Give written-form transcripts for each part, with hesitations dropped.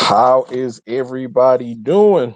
How is everybody doing?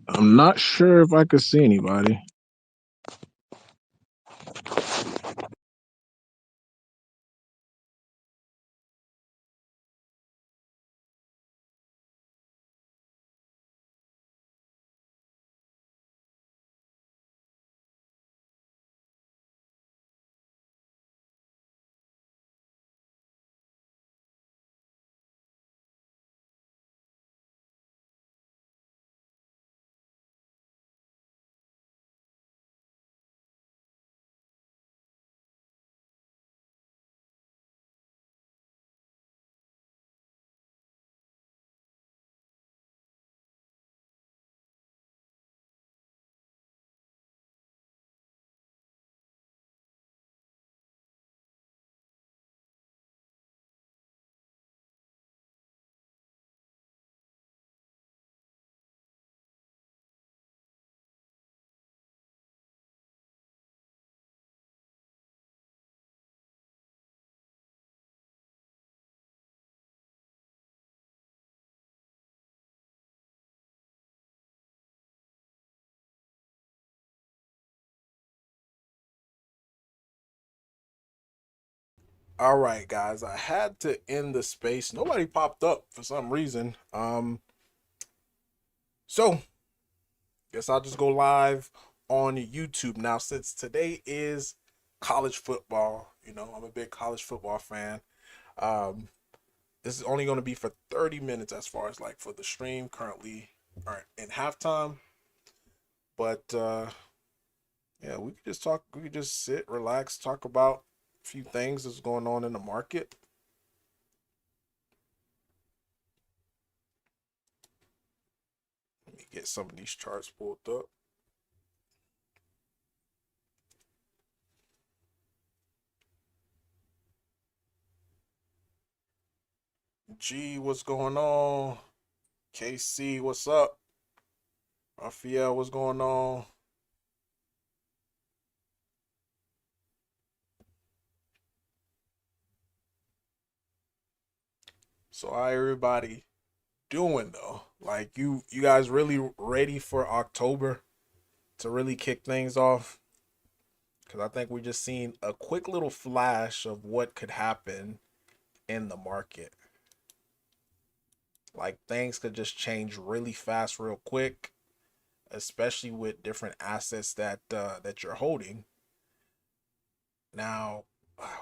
I'm not sure if I could see anybody. All right, guys, I had to end the space. Nobody popped up for some reason. So guess I'll just go live on YouTube now since today is college football. I'm a big college football fan. Um, this is only going to be for 30 minutes as far as like for the stream currently or in halftime. But yeah, we could just talk. We could just sit, relax, talk about a few things that's going on in the market. Let me get some of these charts pulled up. G, what's going on? KC, what's up? Raphael, what's going on? So how everybody doing though? Like you guys really ready for October to really kick things off? Because I think we just seen a quick little flash of what could happen in the market. Like things could just change really fast, real quick, especially with different assets that you're holding. Now,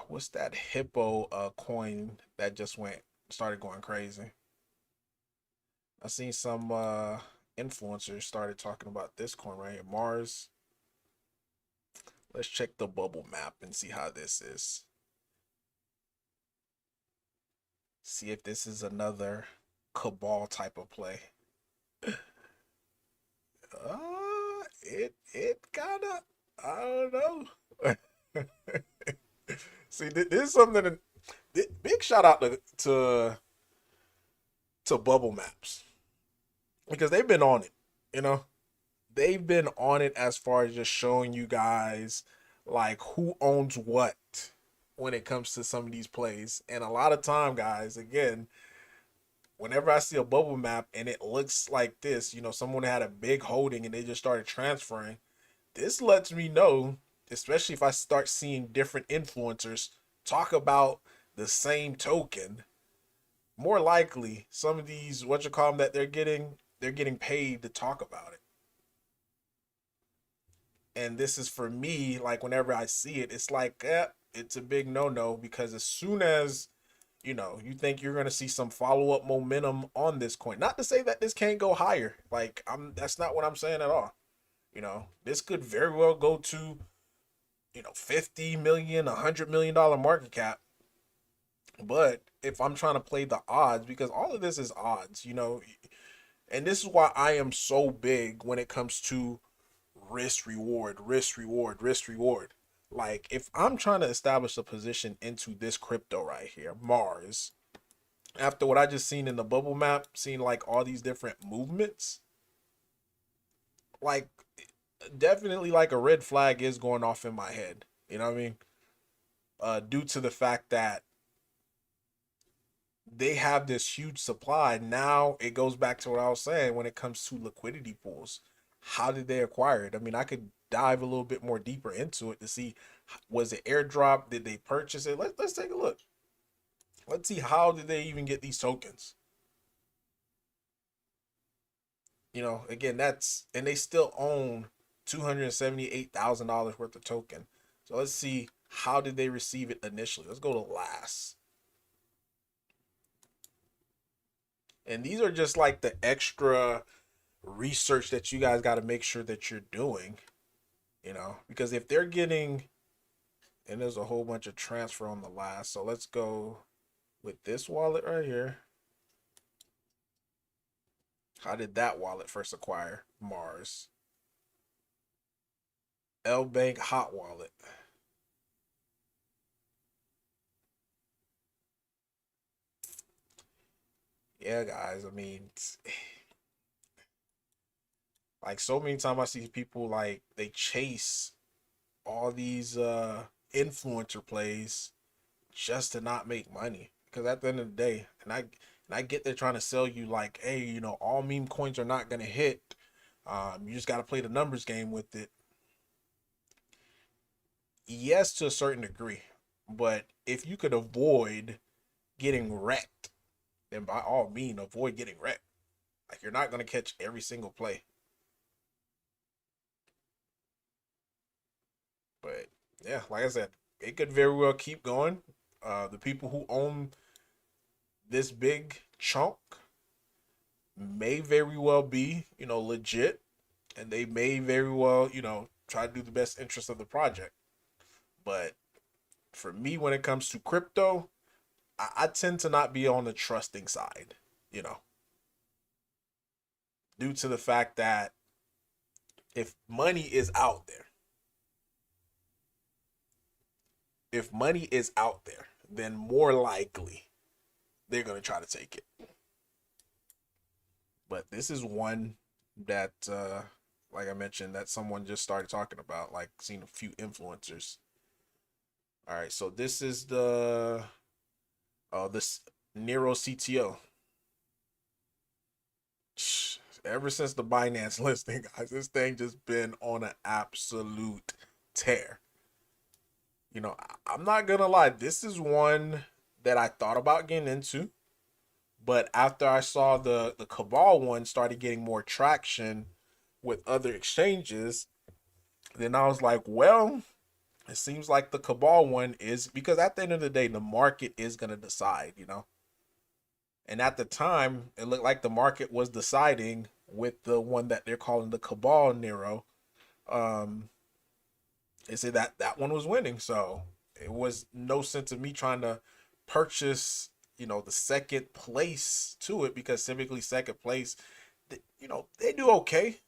what's that hippo coin that just went started going crazy? I seen some influencers started talking about this coin right here, Mars. Let's check the bubble map and see how this is. See if this is another cabal type of play. It kind of, I don't know. See, this is something that, big shout out to bubble maps because they've been on it. You know, they've been on it as far as just showing you guys like who owns what when it comes to some of these plays. And a lot of time, guys, again, whenever I see a bubble map and it looks like this, someone had a big holding and they just started transferring. This lets me know, especially if I start seeing different influencers talk about the same token, more likely some of these what you call them that they're getting paid to talk about it. And this is for me, like whenever I see it, it's like it's a big no-no because as soon as you think you're gonna see some follow-up momentum on this coin. Not to say that this can't go higher. Like that's not what I'm saying at all. This could very well go to 50 million, $100 million market cap. But if I'm trying to play the odds, because all of this is odds, and this is why I am so big when it comes to risk reward, risk reward, risk reward. Like if I'm trying to establish a position into this crypto right here, Mars, after what I just seen in the bubble map, seeing like all these different movements, like definitely like a red flag is going off in my head. You know what I mean? Due to the fact that they have this huge supply. Now it goes back to what I was saying when it comes to liquidity pools. How did they acquire it? I mean, I could dive a little bit more deeper into it to see, was it airdrop? Did they purchase it? Let's take a look. Let's see, how did they even get these tokens? Again, and they still own $278,000 worth of token. So let's see, how did they receive it initially? Let's go to last. And these are just like the extra research that you guys got to make sure that you're doing, because if they're getting, and there's a whole bunch of transfer on the last. So let's go with this wallet right here. How did that wallet first acquire Mars? L Bank Hot Wallet. Yeah, guys. I mean, like so many times I see people like they chase all these influencer plays just to not make money. Because at the end of the day, and I get they're trying to sell you like, hey, all meme coins are not gonna hit. You just gotta play the numbers game with it. Yes, to a certain degree. But if you could avoid getting wrecked, then by all means avoid getting wrecked. Like you're not gonna catch every single play. But yeah, like I said, it could very well keep going. The people who own this big chunk may very well be, legit. and they may very well, try to do the best interest of the project. But for me, when it comes to crypto, I tend to not be on the trusting side, you know, due to the fact that if money is out there, then more likely they're going to try to take it. But this is one that, like I mentioned, that someone just started talking about, like seen a few influencers. All right, so this is this Neiro CTO. Ever since the Binance listing, guys, this thing just been on an absolute tear. I'm not gonna lie, this is one that I thought about getting into, but after I saw the Cabal one started getting more traction with other exchanges, then I was like, well, it seems like the Cabal one is, because at the end of the day, the market is gonna decide. And at the time, it looked like the market was deciding with the one that they're calling the Cabal Neiro. Um, they say that that one was winning, so it was no sense of me trying to purchase, the second place to it, because typically second place, they do okay,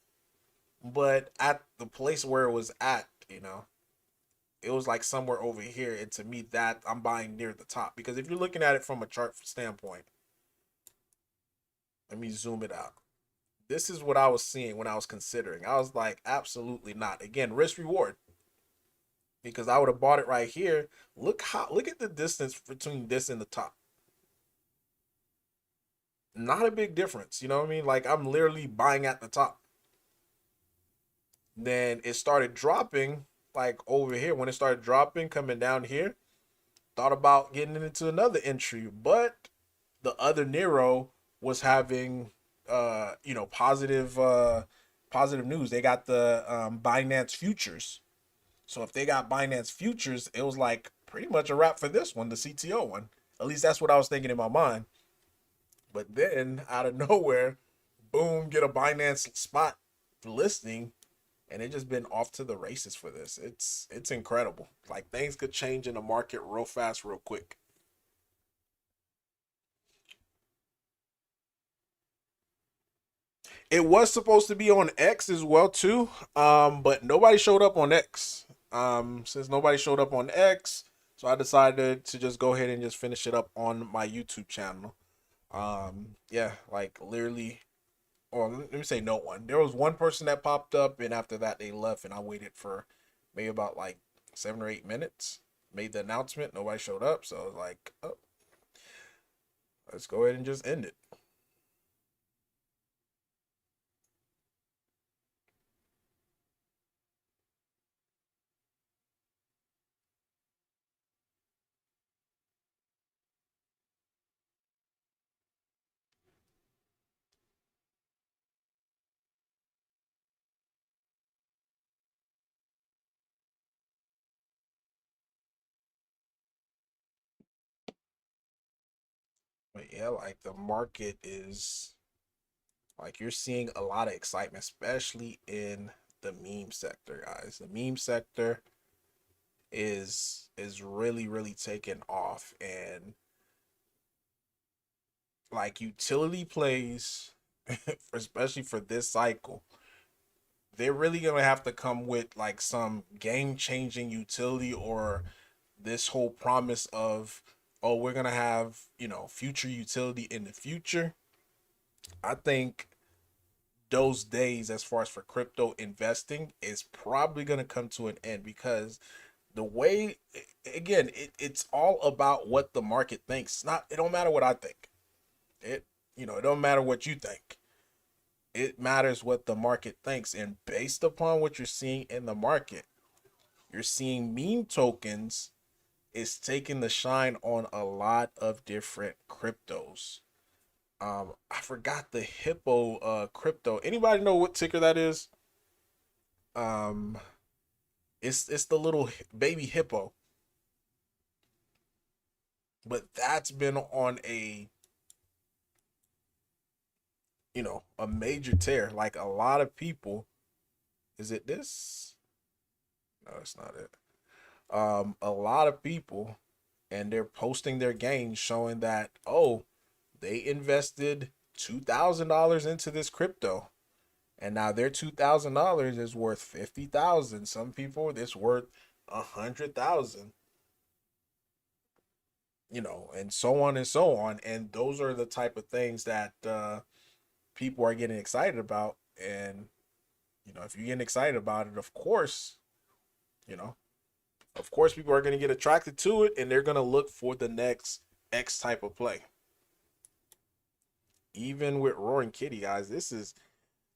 but at the place where it was at, it was like somewhere over here, and to me that I'm buying near the top, because if you're looking at it from a chart standpoint, let me zoom it out. This is what I was seeing when I was considering. I was like, absolutely not. Again, risk reward, because I would have bought it right here. Look at the distance between this and the top. Not a big difference, you know what I mean? Like, I'm literally buying at the top. Then it started dropping, like over here. When it started dropping, coming down here, thought about getting into another entry, but the other Neiro was having positive news. They got the Binance futures. So if they got Binance futures, it was like pretty much a wrap for this one, the CTO one. At least that's what I was thinking in my mind. But then out of nowhere, boom, get a Binance spot listing, and it just been off to the races for this. It's incredible. Like, things could change in the market real fast, real quick. It was supposed to be on X as well too, but nobody showed up on X. Since nobody showed up on X, so I decided to just go ahead and just finish it up on my YouTube channel. Yeah, like literally, or let me say no one. There was one person that popped up, and after that they left, and I waited for maybe about like 7 or 8 minutes. Made the announcement, nobody showed up, so I was like, oh, let's go ahead and just end it. But yeah, like the market is, like, you're seeing a lot of excitement, especially in the meme sector, guys. The meme sector is really taking off, and like utility plays, especially for this cycle, they're really gonna have to come with like some game changing utility, or this whole promise of, oh, we're gonna have, future utility in the future. I think those days, as far as for crypto investing, is probably going to come to an end, because the way, again, it's all about what the market thinks. It don't matter what I think. It don't matter what you think. It matters what the market thinks, and based upon what you're seeing in the market, you're seeing meme tokens is taking the shine on a lot of different cryptos. I forgot the hippo crypto. Anybody know what ticker that is? Um, it's the little baby hippo, but that's been on a major tear. Like, a lot of people Is it this? No, it's not it. A lot of people, and they're posting their gains showing that, oh, they invested $2,000 into this crypto, and now their $2,000 is worth 50,000. Some people it's worth 100,000. And so on and so on. And those are the type of things that people are getting excited about. And if you're getting excited about it, you know, of course, people are going to get attracted to it, and they're going to look for the next X type of play. Even with Roaring Kitty, guys, this is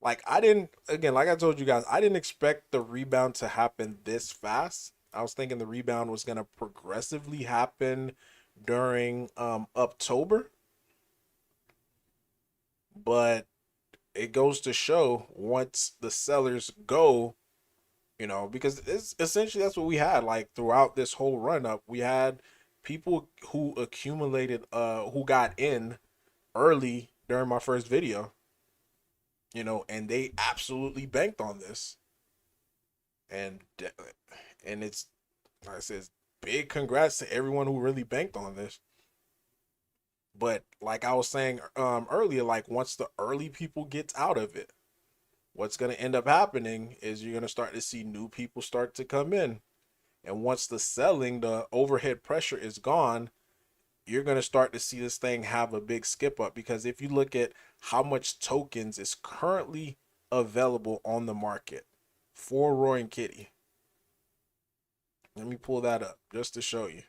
like I didn't again, like I told you guys, I didn't expect the rebound to happen this fast. I was thinking the rebound was going to progressively happen during October, but it goes to show once the sellers go, because it's essentially that's what we had like throughout this whole run up. We had people who accumulated who got in early during my first video, and they absolutely banked on this. And it's like I said, big congrats to everyone who really banked on this. But like I was saying earlier, like once the early people gets out of it, what's going to end up happening is you're going to start to see new people start to come in. And once the overhead pressure is gone, you're going to start to see this thing have a big skip up. Because if you look at how much tokens is currently available on the market for Roaring Kitty, let me pull that up just to show you.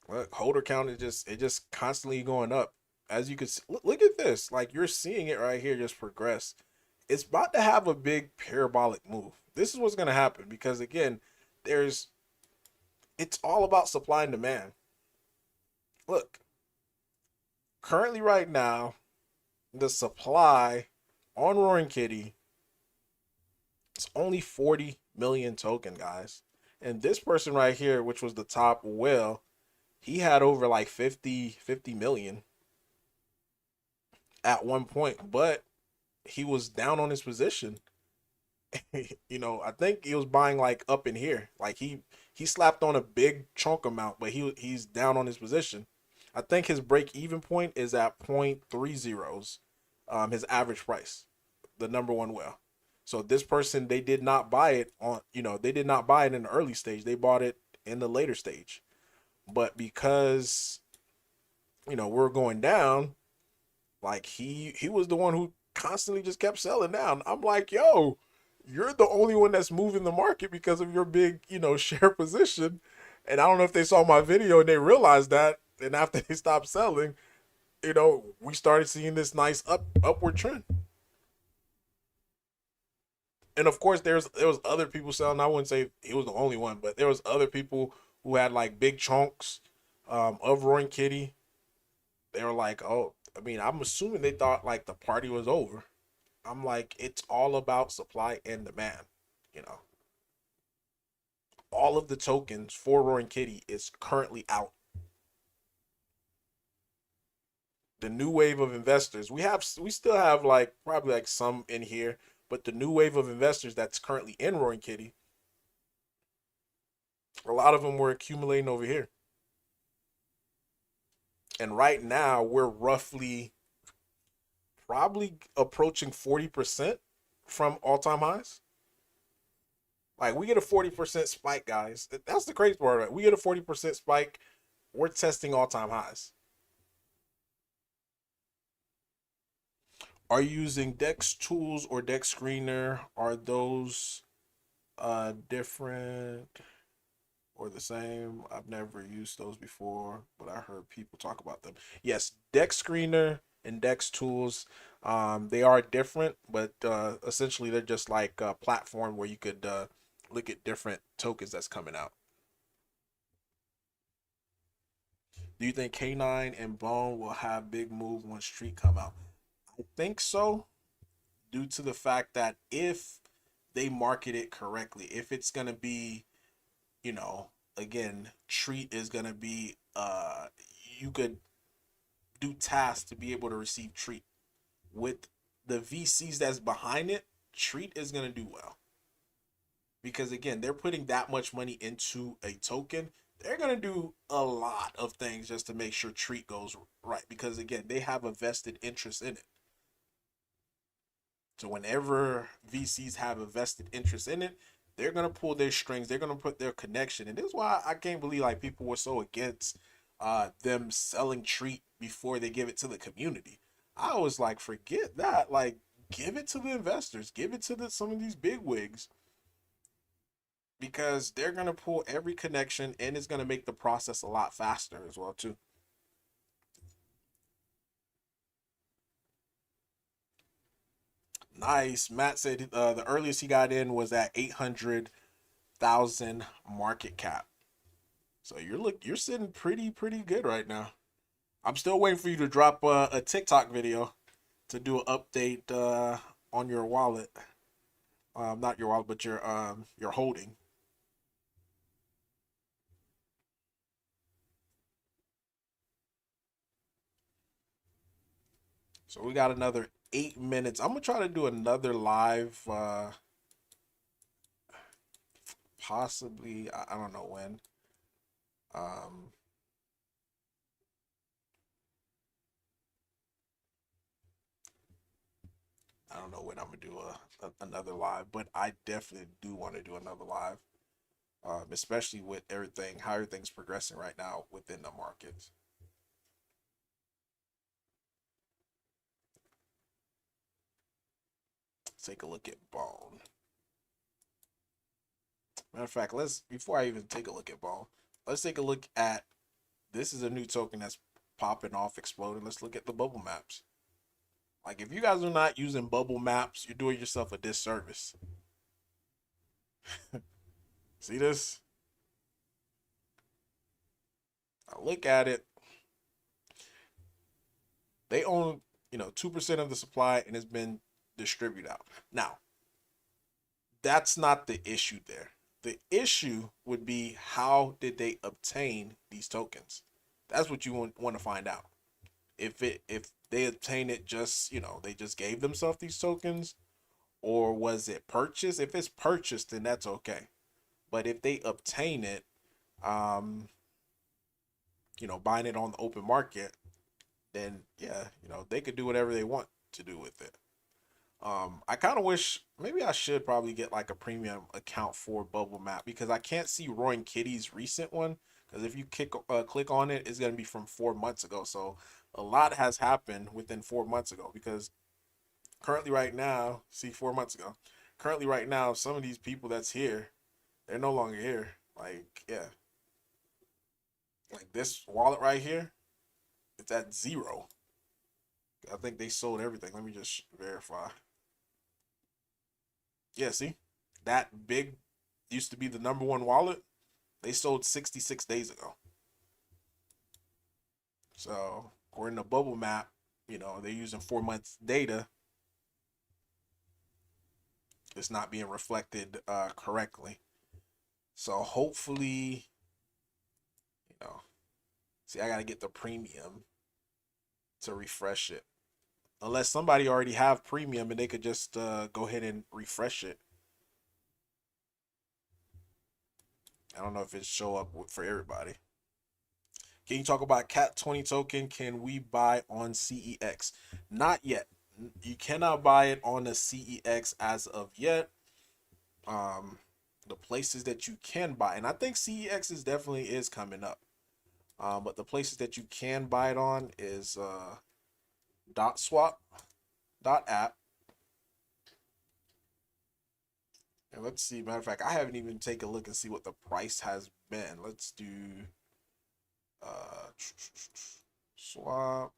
Look, holder count is just constantly going up. As you can see, look at this. Like you're seeing it right here just progress. It's about to have a big parabolic move. This is what's going to happen because again, it's all about supply and demand. Look, currently right now, the supply on Roaring Kitty is only 40 million token, guys. And this person right here, which was the top whale, he had over like 50 million at one point, but he was down on his position. I think he was buying like up in here. Like he slapped on a big chunk amount, but he's down on his position. I think his break even point is at 0.30, his average price, the number one whale. So this person, they did not buy it they did not buy it in the early stage. They bought it in the later stage. But because we're going down, like he was the one who constantly just kept selling down. I'm like, yo, you're the only one that's moving the market because of your big, share position. And I don't know if they saw my video and they realized that. And after they stopped selling, we started seeing this nice upward trend. And of course, there was other people selling. I wouldn't say he was the only one, but there was other people who had like big chunks of Roaring Kitty. They were like, oh, I mean, I'm assuming they thought like the party was over. I'm like, it's all about supply and demand. You know, all of the tokens for Roaring Kitty is currently out. The new wave of investors, we still have like probably like some in here, but the new wave of investors that's currently in Roaring Kitty, a lot of them were accumulating over here. And right now we're roughly probably approaching 40% from all-time highs. Like we get a 40% spike, guys. That's the crazy part of it. We get a 40% spike, we're testing all-time highs. Are you using Dex tools or Dex screener? Are those different or the same? I've never used those before, but I heard people talk about them. Yes, Dex screener and Dex tools, they are different, but essentially they're just like a platform where you could look at different tokens that's coming out. Do you think K9 and Bone will have big move when Street come out? I think so, due to the fact that if they market it correctly, if it's gonna be, you know, again, Treat is gonna be you could do tasks to be able to receive Treat with the VCs that's behind it, Treat is gonna do well. Because again, they're putting that much money into a token. They're gonna do a lot of things just to make sure Treat goes right. Because again, they have a vested interest in it. So whenever VCs have a vested interest in it, they're gonna pull their strings. They're gonna put their connection. And this is why I can't believe like people were so against them selling Treat before they give it to the community. I was like, forget that. Like, give it to the investors. Give it to some of these big wigs, because they're gonna pull every connection and it's gonna make the process a lot faster as well too. Nice. Matt said the earliest he got in was at 800,000 market cap. So you're sitting pretty good right now. I'm still waiting for you to drop a TikTok video to do an update on your wallet. Not your wallet, but your holding. So we got another 8 minutes. I'm gonna try to do another live, possibly. I don't know when. Um, I don't know when I'm gonna do another live, but I definitely do want to do another live, especially with everything, how everything's progressing right now within the markets. Let's take a look at Bone. Matter of fact, let's before I even take a look at Bone, let's take a look at this is a new token that's popping off, exploding. Let's look at the bubble maps. Like, if you guys are not using bubble maps, you're doing yourself a disservice. See this? I look at it. They own, 2% of the supply and it's been distributed out. Now, that's not the issue there. The issue would be, how did they obtain these tokens? That's what you want to find out. If they obtain it just, they just gave themselves these tokens, or was it purchased? If it's purchased, then that's okay. But if they obtain it, um, buying it on the open market, then yeah, they could do whatever they want to do with it. I kind of wish maybe I should probably get like a premium account for Bubble Map, because I can't see Roaring Kitty's recent one. Because if you click on it, it's gonna be from 4 months ago. So a lot has happened within 4 months ago. Because currently right now, see 4 months ago, currently right now, some of these people that's here, they're no longer here. Like, yeah, like this wallet right here, it's at zero. I think they sold everything. Let me just verify. Yeah, see, that big used to be the number one wallet. They sold 66 days ago. So according to Bubble Map, they're using 4 months data. It's not being reflected correctly. So hopefully, you know, see, I gotta get the premium to refresh it. Unless somebody already have premium and they could just go ahead and refresh it. I don't know if it show up for everybody. Can you talk about Cat 20 token? Can we buy on CEX? Not yet. You cannot buy it on the CEX as of yet. The places that you can buy, and I think CEX definitely is coming up. But the places that you can buy it on is dot swap, dot app. And let's see, matter of fact, I haven't even taken a look and see what the price has been. Let's do swap,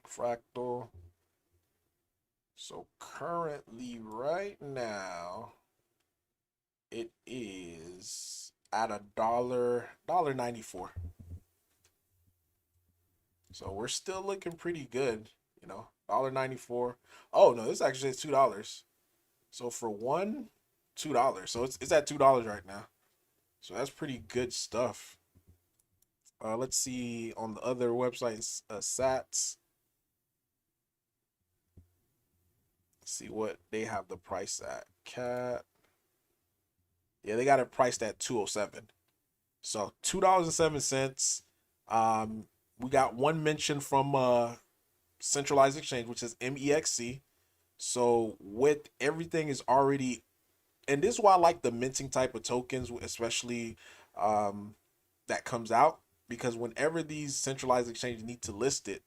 fractal. So currently right now it is at dollar 94. So we're still looking pretty good, $1.94. Oh no, this actually is $2. So for one, $2. So it's at $2 right now. So that's pretty good stuff. Let's see on the other websites, Sats. see what they have the price at. Cat. Yeah, they got it priced at 207. So $2.07. We got one mention from centralized exchange, which is MEXC. So with everything is already, and this is why I like the minting type of tokens, especially that comes out, because whenever these centralized exchanges need to list it,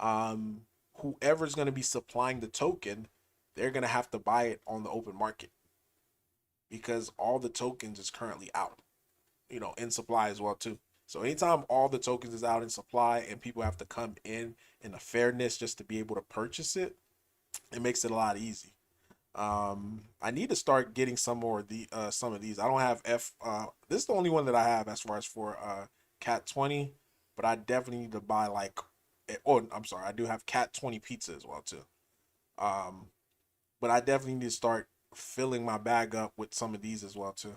um, whoever's going to be supplying the token, they're going to have to buy it on the open market because all the tokens is currently out, in supply as well too. So anytime all the tokens is out in supply and people have to come in a fairness just to be able to purchase it, it makes it a lot easy. I need to start getting some more of the some of these. I don't have this is the only one that I have as far as for Cat 20, but I definitely need to buy like, oh, I'm sorry, I do have Cat 20 pizza as well too. Um, but I definitely need to start filling my bag up with some of these as well too.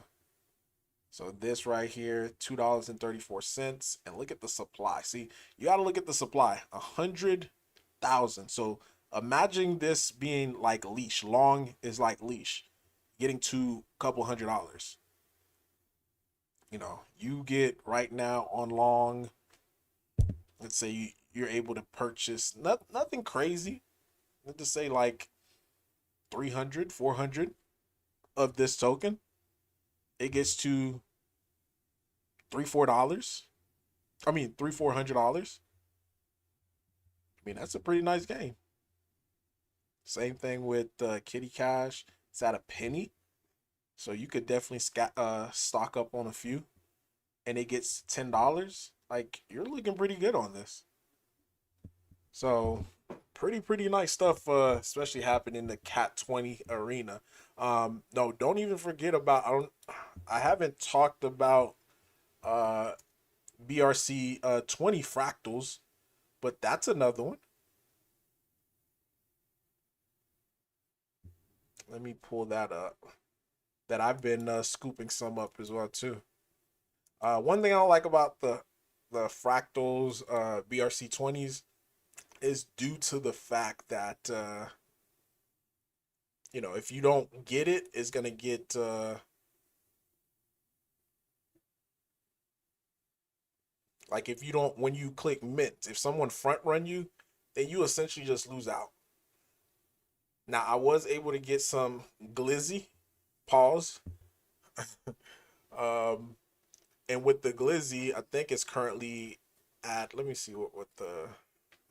So this right here, $2.34, and look at the supply. See, you got to look at the supply, 100,000. So imagine this being like leash. Long is like leash, getting to a couple $100. You get right now on long. Let's say you're able to purchase nothing crazy. Let's just say like 300, 400 of this token. It gets to $3, $4. I mean, $400. I mean, that's a pretty nice game. Same thing with Kitty Cash. It's at a penny. So you could definitely stock up on a few. And it gets $10. Like, you're looking pretty good on this. So, pretty nice stuff, especially happening in the Cat 20 arena. No, don't even forget about, I haven't talked about uh, BRC 20 fractals, but that's another one. Let me pull that up. That I've been scooping some up as well too. One thing I don't like about the fractals BRC 20s is due to the fact that if you don't get it, it's gonna get like if you don't when you click mint, if someone front run you, then you essentially just lose out. Now I was able to get some glizzy pause. um and with the glizzy, I think it's currently at, let me see what the,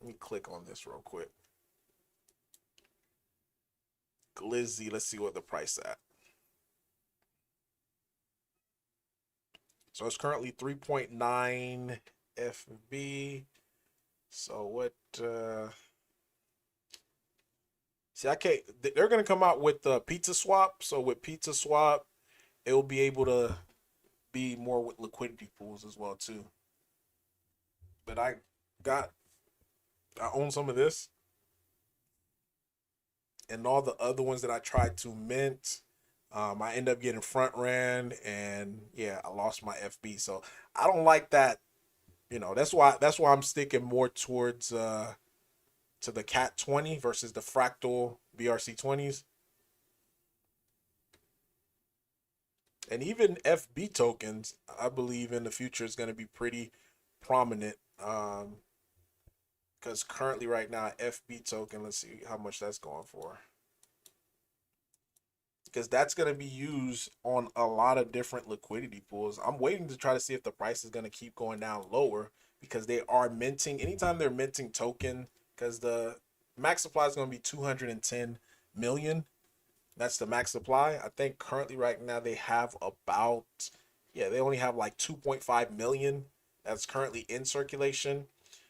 let me click on this real quick. Glizzy, let's see what the price at. So it's currently 3.9 FB. So what see, I can't, they're gonna come out with the pizza swap. So with pizza swap, it will be able to be more with liquidity pools as well too. But got I own some of this and all the other ones that I tried to mint. I end up getting front ran, and yeah, I lost my FB. So I don't like that. That's why I'm sticking more towards to the Cat 20 versus the fractal BRC 20s. And even FB tokens, I believe in the future is going to be pretty prominent. Because currently, right now, FB token, let's see how much that's going for. Because that's going to be used on a lot of different liquidity pools. I'm waiting to try to see if the price is going to keep going down lower because they are minting. Anytime they're minting token, because the max supply is going to be 210 million. That's the max supply. I think currently right now they have about, yeah, they only have like 2.5 million that's currently in circulation.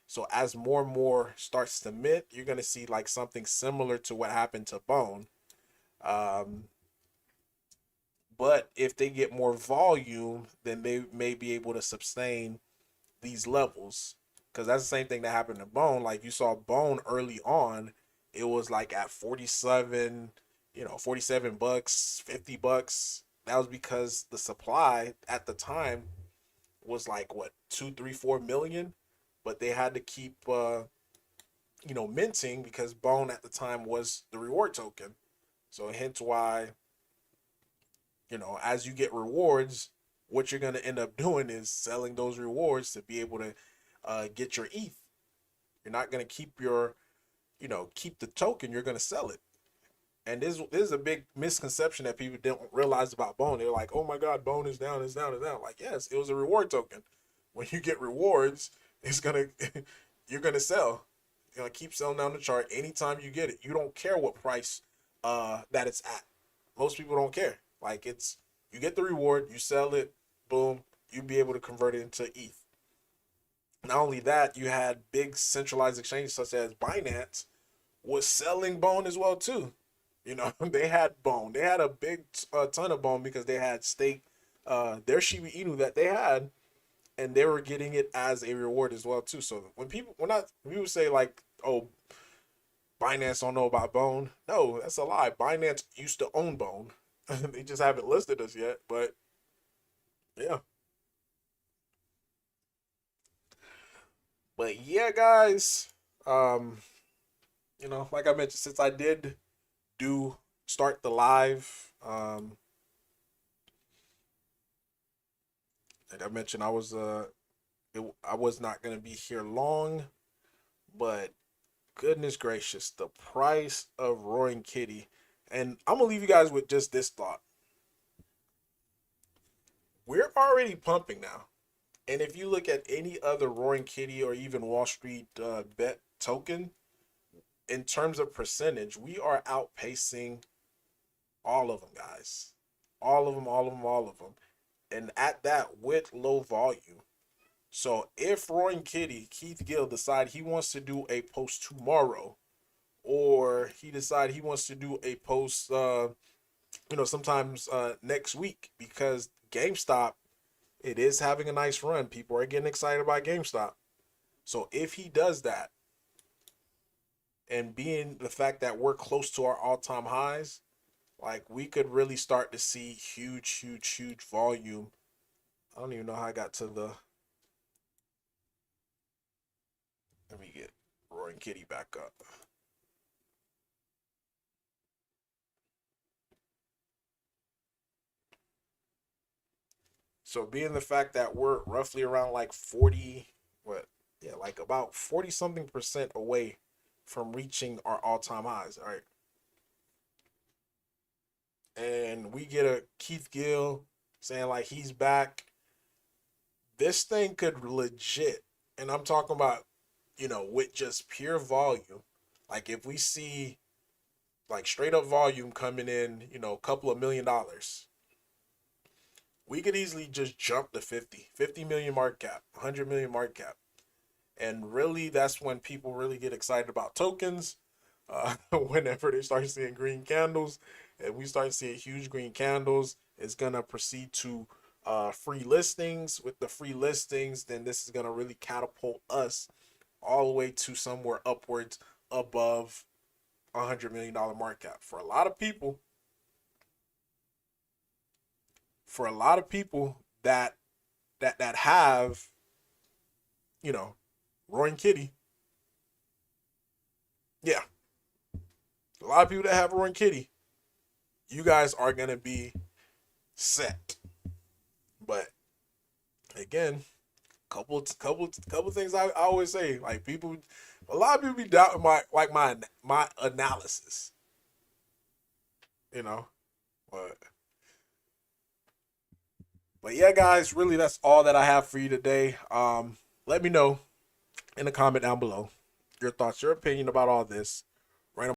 So as more and more starts to mint, you're going to see like something similar to what happened to Bone. Um, but if they get more volume, then they may be able to sustain these levels. Because that's the same thing that happened to Bone. Like you saw Bone early on, it was like at 47, $47, $50. That was because the supply at the time was like what, 2, 3, 4 million, but they had to keep minting, because Bone at the time was the reward token. So hence why, as you get rewards, what you're gonna end up doing is selling those rewards to be able to get your ETH. You're not gonna keep the token. You're gonna sell it. And this is a big misconception that people don't realize about Bone. They're like, oh my God, Bone is down, is down, is down. Like, yes, it was a reward token. When you get rewards, it's gonna you're gonna sell. You're gonna keep selling down the chart anytime you get it. You don't care what price that it's at. Most people don't care. Like, you get the reward, you sell it, boom, you be able to convert it into ETH. Not only that, you had big centralized exchanges such as Binance was selling Bone as well too. They had Bone. They had a big ton of Bone because they had staked their Shiba Inu that they had, and they were getting it as a reward as well too. So when people say like, oh, Binance don't know about Bone, no, that's a lie. Binance used to own Bone. They just haven't listed us yet, but yeah. But yeah, guys, um, like I mentioned, since I did do start the live, like I mentioned, I was not gonna be here long, but goodness gracious, the price of Roaring Kitty. And I'm gonna leave you guys with just this thought. We're already pumping now. And if you look at any other Roaring Kitty or even Wall Street bet token, in terms of percentage, we are outpacing all of them, guys. All of them, all of them, all of them. And at that, with low volume. So if Roaring Kitty, Keith Gill, decide he wants to do a post tomorrow, or he decide he wants to do a post, sometimes next week, because GameStop, it is having a nice run. People are getting excited about GameStop. So if he does that, and being the fact that we're close to our all-time highs, like, we could really start to see huge, huge, huge volume. I don't even know how I got to the... Let me get Roaring Kitty back up. So being the fact that we're roughly around like 40, like about 40 something percent away from reaching our all-time highs, all right? And we get a Keith Gill saying like he's back. This thing could legit, and I'm talking about, with just pure volume. Like, if we see like straight up volume coming in, a couple of $1 million, we could easily just jump to 50 million market cap, 100 million market cap. And really, that's when people really get excited about tokens. Whenever they start seeing green candles, and we start seeing huge green candles, it's gonna proceed to free listings. With the free listings, then this is gonna really catapult us all the way to somewhere upwards above $100 million market cap. For a lot of people, that have, Roaring Kitty, yeah, a lot of people that have Roaring Kitty, you guys are gonna be set. But again, couple things I always say. Like, a lot of people be doubting my analysis. You know, but yeah, guys, really that's all that I have for you today. Let me know in the comment down below your thoughts, your opinion about all this.